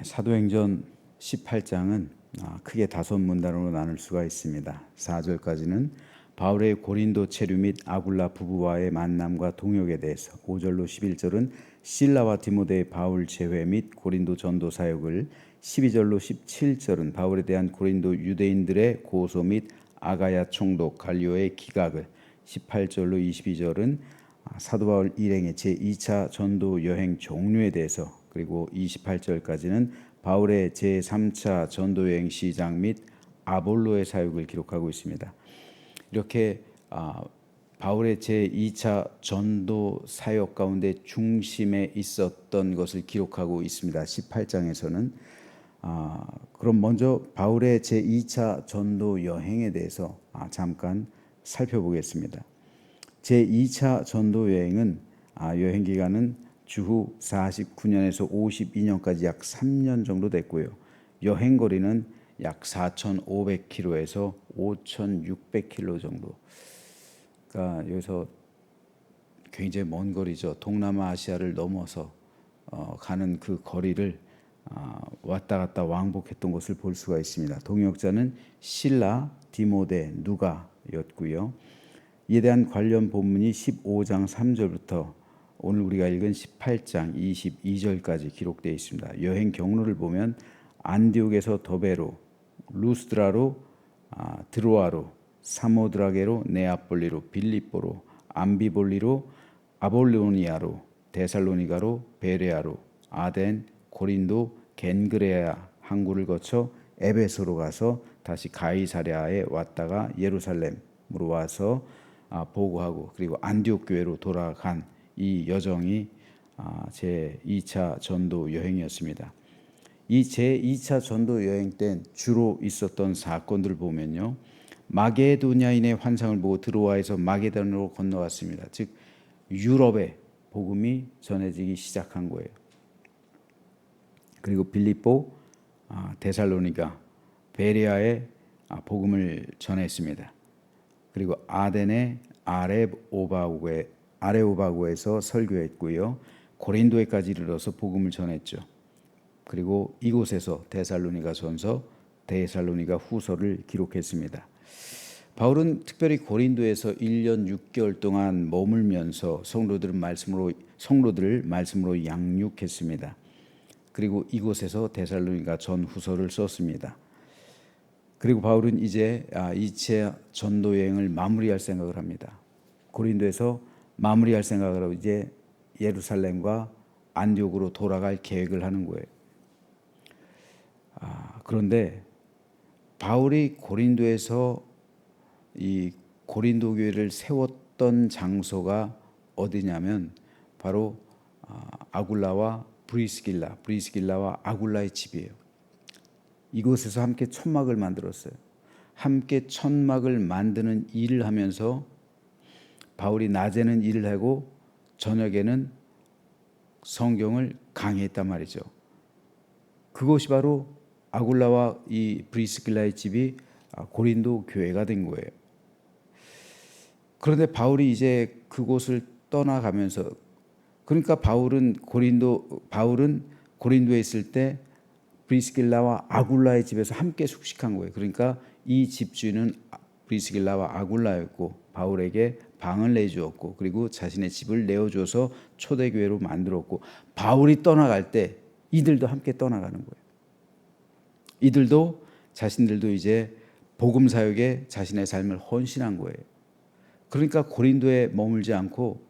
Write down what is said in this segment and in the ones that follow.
사도행전 18장은 크게 5문단으로 나눌 수가 있습니다. 4절까지는 바울의 고린도 체류 및 아굴라 부부와의 만남과 동역에 대해서, 5절로 11절은 실라와 디모데의 바울 제회 및 고린도 전도 사역을, 12절로 17절은 바울에 대한 고린도 유대인들의 고소 및 아가야 총독 갈리오의 기각을, 18절로 22절은 사도 바울 일행의 제2차 전도 여행 종류에 대해서, 그리고 28절까지는 바울의 제3차 전도 여행 시작 및 아볼로의 사역을 기록하고 있습니다. 이렇게 바울의 제2차 전도 사역 가운데 중심에 있었던 것을 기록하고 있습니다. 18장에서는 그럼 먼저 바울의 제2차 전도 여행에 대해서 잠깐 살펴보겠습니다. 제2차 전도 여행은 여행 기간은 주후 49년에서 52년까지 약 3년 정도 됐고요. 여행 거리는 약 4,500km에서 5,600km 정도. 그러니까 여기서 굉장히 먼 거리죠. 동남아 아시아를 넘어서 가는 그 거리를 왔다 갔다 왕복했던 것을 볼 수가 있습니다. 동역자는 실라, 디모데, 누가였고요. 이에 대한 관련 본문이 15장 3절부터 오늘 우리가 읽은 18장 22절까지 기록되어 있습니다. 여행 경로를 보면 안디옥에서 더베로, 루스드라로, 드로아로, 사모드라게로, 네아폴리로, 빌립보로, 암비볼리로, 아볼로니아로, 데살로니가로, 베레아로, 아덴, 고린도, 겐그레아 항구를 거쳐 에베소로 가서 다시 가이사랴에 왔다가 예루살렘으로 와서 보고하고, 그리고 안디옥 교회로 돌아간 이 여정이 제2차 전도 여행이었습니다. 이 제2차 전도 여행 때 주로 있었던 사건들을 보면요, 마게도냐인의 환상을 보고 드로아에서 마게도냐로 건너왔습니다. 즉 유럽에 복음이 전해지기 시작한 거예요. 그리고 빌립보, 데살로니가, 베레아에 복음을 전했습니다. 그리고 아덴의 아레오바구에서 설교했고요. 고린도에까지 이르러서 복음을 전했죠. 그리고 이곳에서 데살로니가 전서, 데살로니가 후서를 기록했습니다. 바울은 특별히 고린도에서 1년 6개월 동안 머물면서 성도들을 말씀으로 양육했습니다. 그리고 이곳에서 데살로니가 전후서를 썼습니다. 그리고 바울은 이제 2차 전도 여행을 마무리할 생각을 합니다. 고린도에서 마무리할 생각을 하고 이제 예루살렘과 안디옥으로 돌아갈 계획을 하는 거예요. 그런데 바울이 고린도에서 이 고린도 교회를 세웠던 장소가 어디냐면 바로 아굴라와 브리스길라와 아굴라의 집이에요. 이곳에서 함께 천막을 만들었어요. 함께 천막을 만드는 일을 하면서 바울이 낮에는 일을 하고 저녁에는 성경을 강의했단 말이죠. 그것이 바로 아굴라와 이 브리스길라의 집이 고린도 교회가 된 거예요. 그런데 바울이 이제 그곳을 떠나가면서, 그러니까 바울은 고린도에 있을 때 브리스길라와 아굴라의 집에서 함께 숙식한 거예요. 그러니까 이 집주인은 브리스길라와 아굴라였고 바울에게 방을 내주었고, 그리고 자신의 집을 내어줘서 초대교회로 만들었고, 바울이 떠나갈 때 이들도 함께 떠나가는 거예요. 이들도 자신들도 이제 복음 사역에 자신의 삶을 헌신한 거예요. 그러니까 고린도에 머물지 않고,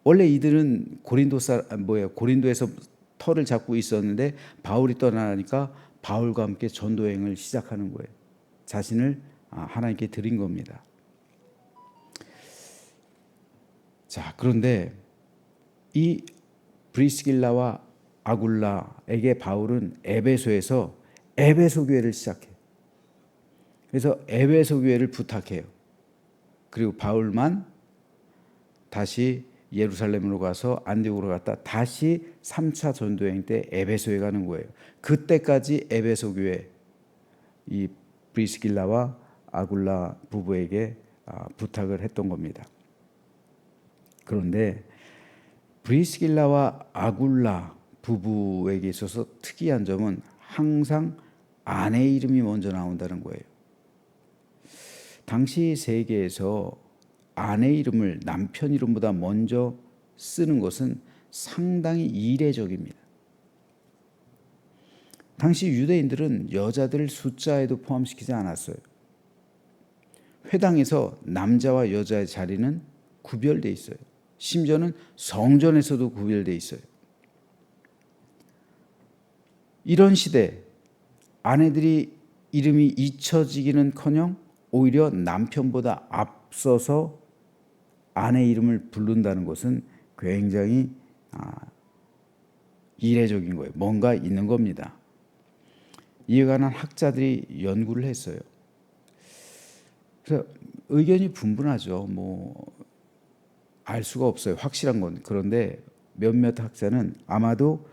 원래 이들은 고린도에서 터를 잡고 있었는데 바울이 떠나니까 바울과 함께 전도여행을 시작하는 거예요. 자신을 하나님께 드린 겁니다. 자, 그런데 이 브리스길라와 아굴라에게 바울은 에베소에서 에베소 교회를 시작해요. 그래서 에베소 교회를 부탁해요. 그리고 바울만 다시 예루살렘으로 가서 안디옥으로 갔다 다시 3차 전도여행 때 에베소에 가는 거예요. 그때까지 에베소 교회 이 브리스길라와 아굴라 부부에게 부탁을 했던 겁니다. 그런데 브리스길라와 아굴라 부부에게 있어서 특이한 점은 항상 아내 이름이 먼저 나온다는 거예요. 당시 세계에서 아내 이름을 남편 이름보다 먼저 쓰는 것은 상당히 이례적입니다. 당시 유대인들은 여자들을 숫자에도 포함시키지 않았어요. 회당에서 남자와 여자의 자리는 구별되어 있어요. 심지어는 성전에서도 구별되어 있어요. 이런 시대 아내들이 이름이 잊혀지기는커녕 오히려 남편보다 앞서서 아내 이름을 부른다는 것은 굉장히 이례적인 거예요. 뭔가 있는 겁니다. 이에 관한 학자들이 연구를 했어요. 그래서 의견이 분분하죠. 알 수가 없어요. 확실한 건. 그런데 몇몇 학자는 아마도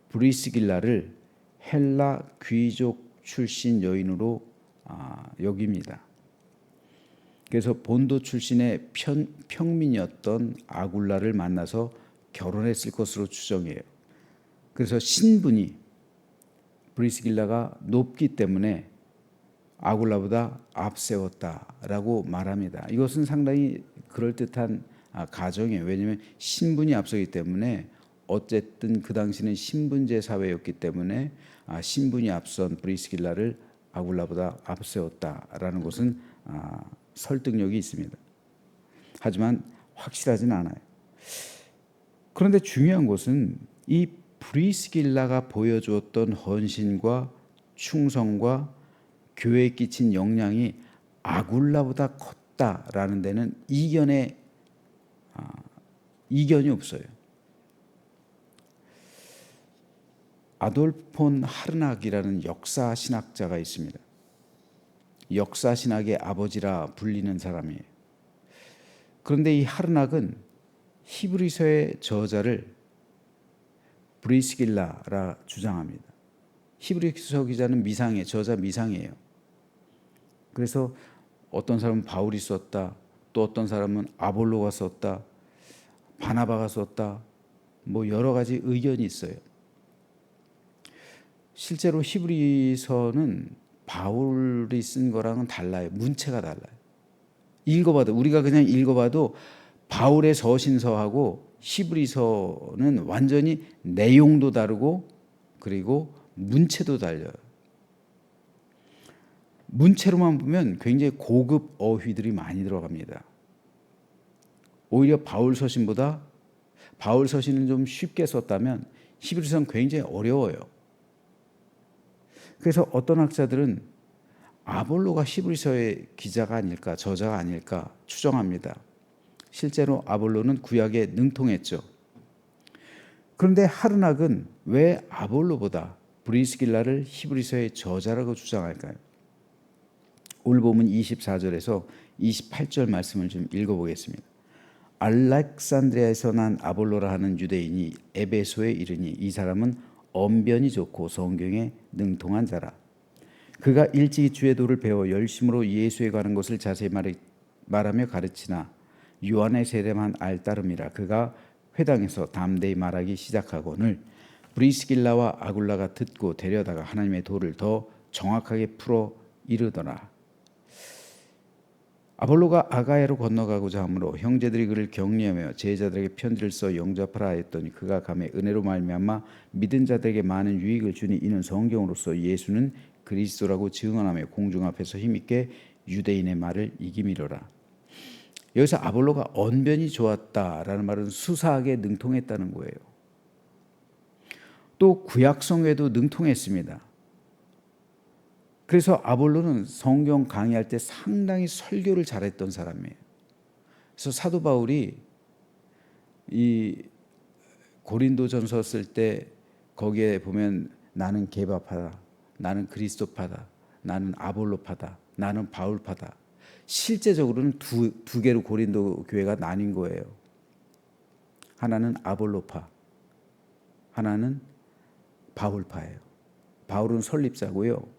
브리스길라를 헬라 귀족 출신 여인으로 여깁니다. 그래서 본도 출신의 평민이었던 아굴라를 만나서 결혼했을 것으로 추정해요. 그래서 신분이 브리스길라가 높기 때문에 아굴라보다 앞세웠다라고 말합니다. 이것은 상당히 그럴듯한 가정이에요. 왜냐하면 신분이 앞서기 때문에 어쨌든 그 당시는 신분제 사회였기 때문에 신분이 앞선 브리스길라를 아굴라보다 앞세웠다라는 것은 설득력이 있습니다. 하지만 확실하지는 않아요. 그런데 중요한 것은 이 브리스길라가 보여주었던 헌신과 충성과 교회에 끼친 영향이 아굴라보다 컸다라는 데는 이견이 없어요. 아돌프 폰 하르낙이라는 역사 신학자가 있습니다. 역사 신학의 아버지라 불리는 사람이에요. 그런데 이 하르낙은 히브리서의 저자를 브리스길라라 주장합니다. 히브리서 기자는 미상이에요. 저자 미상이에요. 그래서 어떤 사람은 바울이 썼다, 또 어떤 사람은 아볼로가 썼다, 바나바가 썼다, 여러 가지 의견이 있어요. 실제로 히브리서는 바울이 쓴 거랑은 달라요. 문체가 달라요. 우리가 그냥 읽어봐도 바울의 서신서하고 히브리서는 완전히 내용도 다르고 그리고 문체도 달라요. 문체로만 보면 굉장히 고급 어휘들이 많이 들어갑니다. 오히려 바울 서신보다 바울 서신은 좀 쉽게 썼다면 히브리서는 굉장히 어려워요. 그래서 어떤 학자들은 아볼로가 히브리서의 기자가 아닐까, 저자가 아닐까 추정합니다. 실제로 아볼로는 구약에 능통했죠. 그런데 하르낙은 왜 아볼로보다 브리스길라를 히브리서의 저자라고 주장할까요? 오늘 본문 24절에서 28절 말씀을 좀 읽어보겠습니다. 알렉산드리아에서 난 아볼로라 하는 유대인이 에베소에 이르니 이 사람은 언변이 좋고 성경에 능통한 자라. 그가 일찍이 주의 도를 배워 열심으로 예수에 관한 것을 자세히 말하며 가르치나 요한의 세례만 알따름이라. 그가 회당에서 담대히 말하기 시작하거늘 브리스길라와 아굴라가 듣고 데려다가 하나님의 도를 더 정확하게 풀어 이르더라. 아볼로가 아가야로 건너가고자 하므로 형제들이 그를 격려하며 제자들에게 편지를 써 영접하라 했더니 그가 가매 은혜로 말미암아 믿은 자들에게 많은 유익을 주니 이는 성경으로서 예수는 그리스도라고 증언하며 공중 앞에서 힘있게 유대인의 말을 이기미로라. 여기서 아볼로가 언변이 좋았다라는 말은 수사하게 능통했다는 거예요. 또 구약성에도 능통했습니다. 그래서 아볼로는 성경 강의할 때 상당히 설교를 잘했던 사람이에요. 그래서 사도 바울이 이 고린도전서 쓸 때 거기에 보면 나는 게바파다, 나는 그리스도파다, 나는 아볼로파다, 나는 바울파다. 실제적으로는 두 개로 고린도 교회가 나뉜 거예요. 하나는 아볼로파, 하나는 바울파예요. 바울은 설립자고요.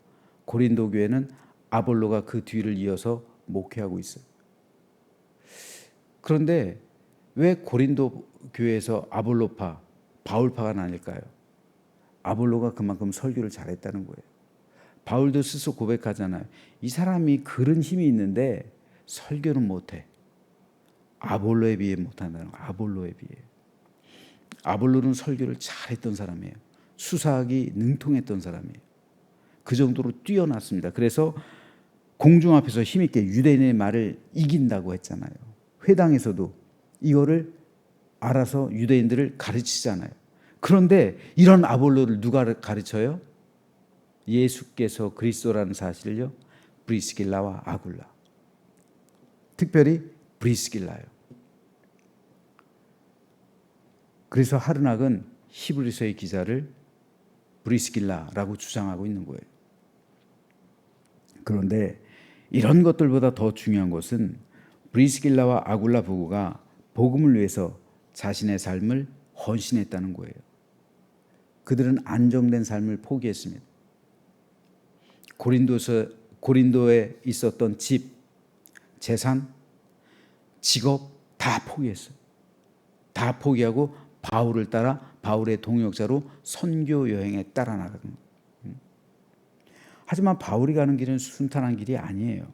고린도 교회는 아볼로가 그 뒤를 이어서 목회하고 있어요. 그런데 왜 고린도 교회에서 아볼로파, 바울파가 나뉠까요? 아볼로가 그만큼 설교를 잘했다는 거예요. 바울도 스스로 고백하잖아요. 이 사람이 글은 힘이 있는데 설교는 못해. 아볼로에 비해 못한다는 거예요. 아볼로에 비해. 아볼로는 설교를 잘했던 사람이에요. 수사하기 능통했던 사람이에요. 그 정도로 뛰어났습니다. 그래서 공중 앞에서 힘있게 유대인의 말을 이긴다고 했잖아요. 회당에서도 이거를 알아서 유대인들을 가르치잖아요. 그런데 이런 아볼로를 누가 가르쳐요? 예수께서 그리스도라는 사실을요. 브리스길라와 아굴라. 특별히 브리스길라요. 그래서 하르낙은 히브리서의 기자를 브리스길라라고 주장하고 있는 거예요. 그런데 이런 것들보다 더 중요한 것은 브리스길라와 아굴라 부부가 복음을 위해서 자신의 삶을 헌신했다는 거예요. 그들은 안정된 삶을 포기했습니다. 고린도에 있었던 집, 재산, 직업 다 포기했어요. 다 포기하고 바울을 따라 바울의 동역자로 선교 여행에 따라 나가는 거예요. 하지만 바울이 가는 길은 순탄한 길이 아니에요.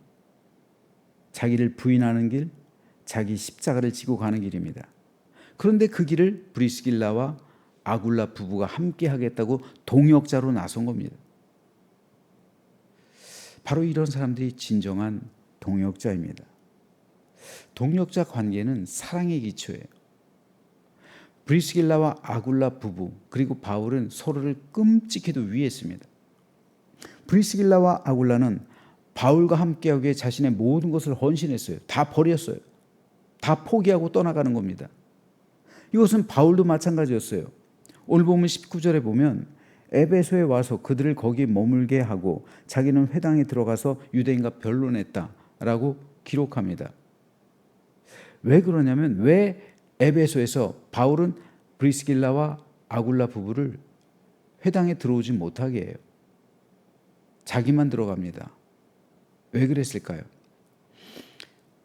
자기를 부인하는 길, 자기 십자가를 지고 가는 길입니다. 그런데 그 길을 브리스길라와 아굴라 부부가 함께 하겠다고 동역자로 나선 겁니다. 바로 이런 사람들이 진정한 동역자입니다. 동역자 관계는 사랑의 기초예요. 브리스길라와 아굴라 부부 그리고 바울은 서로를 끔찍해도 위했습니다. 브리스길라와 아굴라는 바울과 함께하기 위해 자신의 모든 것을 헌신했어요. 다 버렸어요. 다 포기하고 떠나가는 겁니다. 이것은 바울도 마찬가지였어요. 오늘 보면 19절에 보면 에베소에 와서 그들을 거기 머물게 하고 자기는 회당에 들어가서 유대인과 변론했다라고 기록합니다. 왜 그러냐면 왜 에베소에서 바울은 브리스길라와 아굴라 부부를 회당에 들어오지 못하게 해요. 자기만 들어갑니다. 왜 그랬을까요?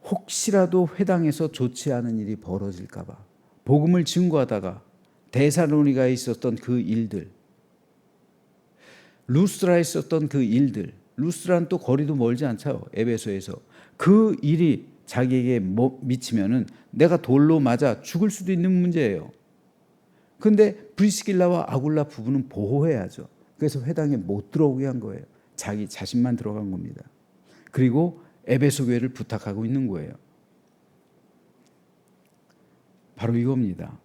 혹시라도 회당에서 좋지 않은 일이 벌어질까 봐. 복음을 증거하다가 데살로니가에 있었던 그 일들, 루스드라에 있었던 그 일들, 루스드라는 또 거리도 멀지 않죠. 에베소에서. 그 일이 자기에게 미치면은 내가 돌로 맞아 죽을 수도 있는 문제예요. 그런데 브리스길라와 아굴라 부부는 보호해야죠. 그래서 회당에 못 들어오게 한 거예요. 자기 자신만 들어간 겁니다. 그리고 에베소 교회를 부탁하고 있는 거예요. 바로 이겁니다.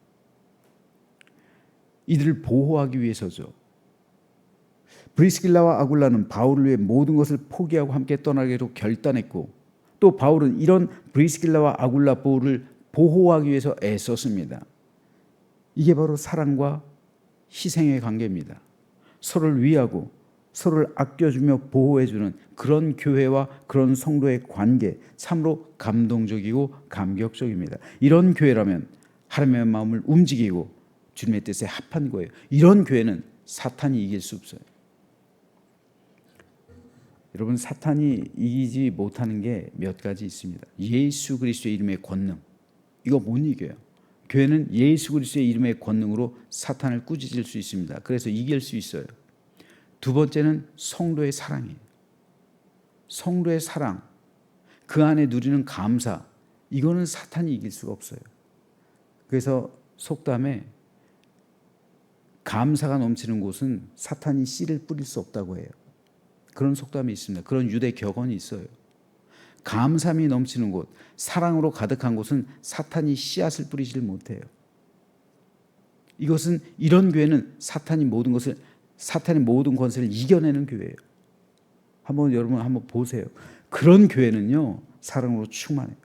이들을 보호하기 위해서죠. 브리스길라와 아굴라는 바울을 위해 모든 것을 포기하고 함께 떠나기로 결단했고 또 바울은 이런 브리스길라와 아굴라 부부를 보호하기 위해서 애썼습니다. 이게 바로 사랑과 희생의 관계입니다. 서로를 위하고 서로를 아껴주며 보호해주는 그런 교회와 그런 성도의 관계 참으로 감동적이고 감격적입니다. 이런 교회라면 하나님의 마음을 움직이고 주님의 뜻에 합한 거예요. 이런 교회는 사탄이 이길 수 없어요. 여러분 사탄이 이기지 못하는 게 몇 가지 있습니다. 예수 그리스도의 이름의 권능 이거 못 이겨요. 교회는 예수 그리스도의 이름의 권능으로 사탄을 꾸짖을 수 있습니다. 그래서 이길 수 있어요. 두 번째는 성도의 사랑이에요. 성도의 사랑, 그 안에 누리는 감사, 이거는 사탄이 이길 수가 없어요. 그래서 속담에 감사가 넘치는 곳은 사탄이 씨를 뿌릴 수 없다고 해요. 그런 속담이 있습니다. 그런 유대 격언이 있어요. 감사함이 넘치는 곳, 사랑으로 가득한 곳은 사탄이 씨앗을 뿌리질 못해요. 이것은 이런 교회는 사탄의 모든 권세를 이겨내는 교회예요. 여러분 한번 보세요. 그런 교회는요 사랑으로 충만해요.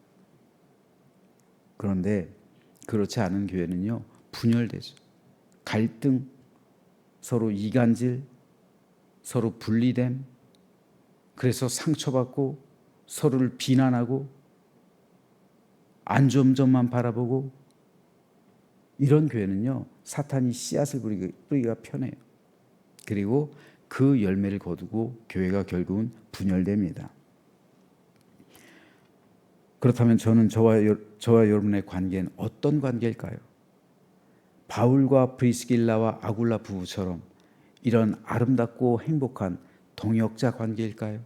그런데 그렇지 않은 교회는요 분열되죠. 갈등, 서로 이간질, 서로 분리됨, 그래서 상처받고 서로를 비난하고 안 좋은 점만 바라보고 이런 교회는요 사탄이 씨앗을 뿌리기가 편해요. 그리고 그 열매를 거두고 교회가 결국은 분열됩니다. 그렇다면 저와 여러분의 관계는 어떤 관계일까요? 바울과 브리스길라와 아굴라 부부처럼 이런 아름답고 행복한 동역자 관계일까요?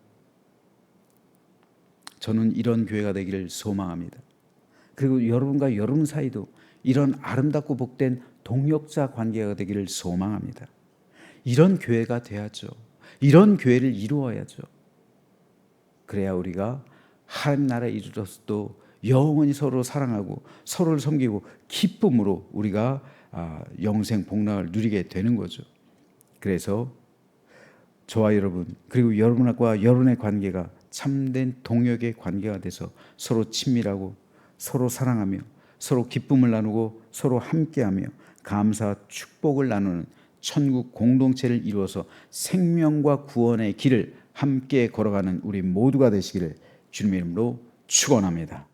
저는 이런 교회가 되기를 소망합니다. 그리고 여러분과 여러분 사이도 이런 아름답고 복된 동역자 관계가 되기를 소망합니다. 이런 교회가 돼야죠. 이런 교회를 이루어야죠. 그래야 우리가 하나님 나라에 이르러서도 영원히 서로 사랑하고 서로를 섬기고 기쁨으로 우리가 영생 복락을 누리게 되는 거죠. 그래서 저와 여러분 그리고 여러분과 여러분의 관계가 참된 동역의 관계가 돼서 서로 친밀하고 서로 사랑하며 서로 기쁨을 나누고 서로 함께하며 감사와 축복을 나누는 천국 공동체를 이루어서 생명과 구원의 길을 함께 걸어가는 우리 모두가 되시기를 주님의 이름으로 축원합니다.